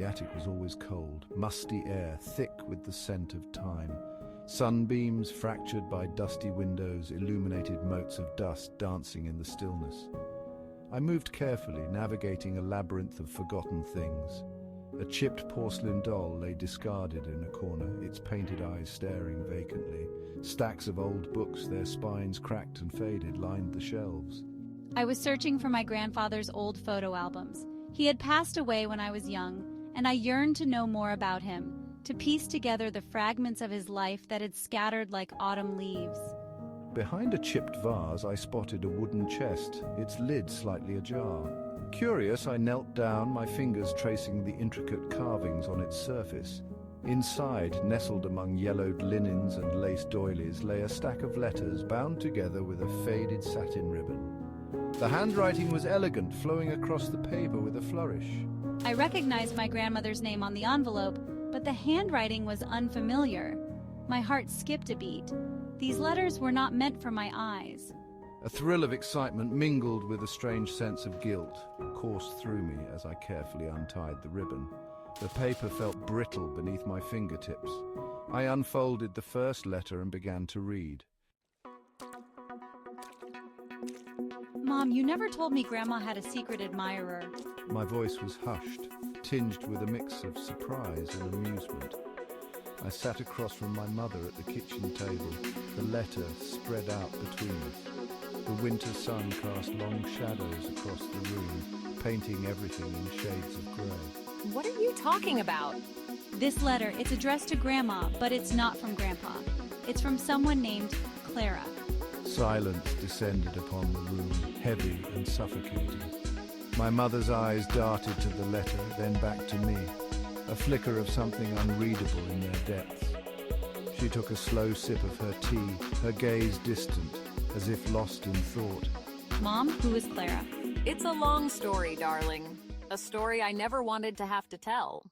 The attic was always cold, musty air, thick with the scent of time. Sunbeams, fractured by dusty windows, illuminated motes of dust dancing in the stillness. I moved carefully, navigating a labyrinth of forgotten things. A chipped porcelain doll lay discarded in a corner, its painted eyes staring vacantly. Stacks of old books, their spines cracked and faded, lined the shelves. I was searching for my grandfather's old photo albums. He had passed away when I was young, and I yearned to know more about him, to piece together the fragments of his life that had scattered like autumn leaves. Behind a chipped vase, I spotted a wooden chest, its lid slightly ajar. Curious, I knelt down, my fingers tracing the intricate carvings on its surface. Inside, nestled among yellowed linens and lace doilies, lay a stack of letters bound together with a faded satin ribbon. The handwriting was elegant, flowing across the paper with a flourish. I recognized my grandmother's name on the envelope, but the handwriting was unfamiliar. My heart skipped a beat. These letters were not meant for my eyes. A thrill of excitement mingled with a strange sense of guilt coursed through me as I carefully untied the ribbon. The paper felt brittle beneath my fingertips. I unfolded the first letter and began to read. Mom, you never told me Grandma had a secret admirer. My voice was hushed, tinged with a mix of surprise and amusement. I sat across from my mother at the kitchen table, the letter spread out between us. The winter sun cast long shadows across the room, painting everything in shades of grey. What are you talking about? This letter, it's addressed to Grandma, but it's not from Grandpa. It's from someone named Clara. Silence descended upon the room, heavy and suffocating. My mother's eyes darted to the letter, then back to me, a flicker of something unreadable in their depths. She took a slow sip of her tea, her gaze distant, as if lost in thought. Mom, who is Clara? It's a long story, darling. A story I never wanted to have to tell.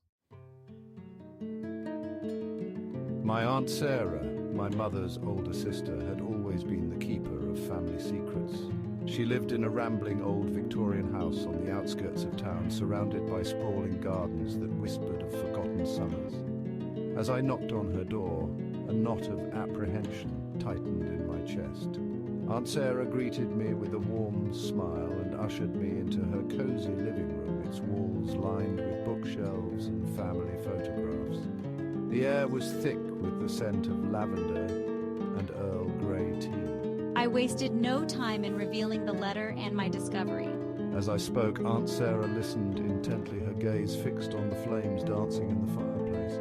My Aunt Sarah, my mother's older sister, had always been the keeper of family secrets. She lived in a rambling old Victorian house on the outskirts of town, surrounded by sprawling gardens that whispered of forgotten summers. As I knocked on her door, a knot of apprehension tightened in my chest. Aunt Sarah greeted me with a warm smile and ushered me into her cozy living room, its walls lined with bookshelves and family photographs. The air was thick with the scent of lavender and Earl Grey tea. I wasted no time in revealing the letter and my discovery. As I spoke, Aunt Sarah listened intently, her gaze fixed on the flames dancing in the fireplace.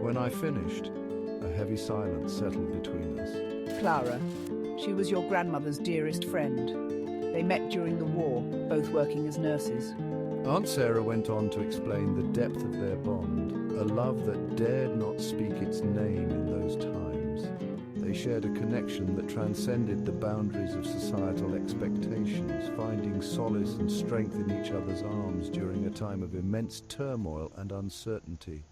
When I finished, a heavy silence settled between us. Clara. She was your grandmother's dearest friend. They met during the war, both working as nurses. Aunt Sarah went on to explain the depth of their bond, a love that dared not speak its name in those times. They shared a connection that transcended the boundaries of societal expectations, finding solace and strength in each other's arms during a time of immense turmoil and uncertainty.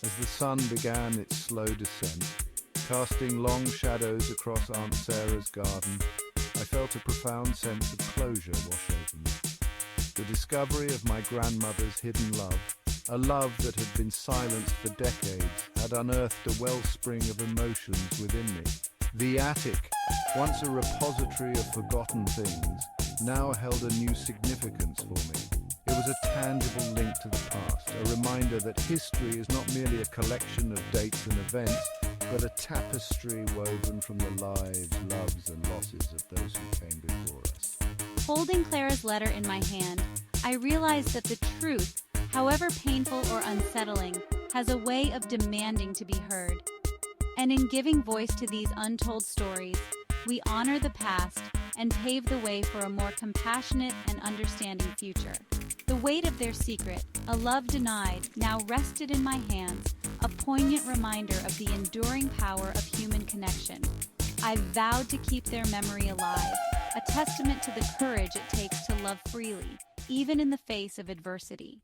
As the sun began its slow descent, casting long shadows across Aunt Sarah's garden, I felt a profound sense of closure wash over me. The discovery of my grandmother's hidden love, a love that had been silenced for decades, had unearthed a wellspring of emotions within me. The attic, once a repository of forgotten things, now held a new significance for me. It was a tangible link to the past, a reminder that history is not merely a collection of dates and events, but a tapestry woven from the lives, loves, and losses of those who came before us. Holding Clara's letter in my hand, I realized that the truth, however painful or unsettling, has a way of demanding to be heard. And in giving voice to these untold stories, we honor the past and pave the way for a more compassionate and understanding future. The weight of their secret, a love denied, now rested in my hands, a poignant reminder of the enduring power of human connection. I vowed to keep their memory alive, a testament to the courage it takes to love freely, even in the face of adversity.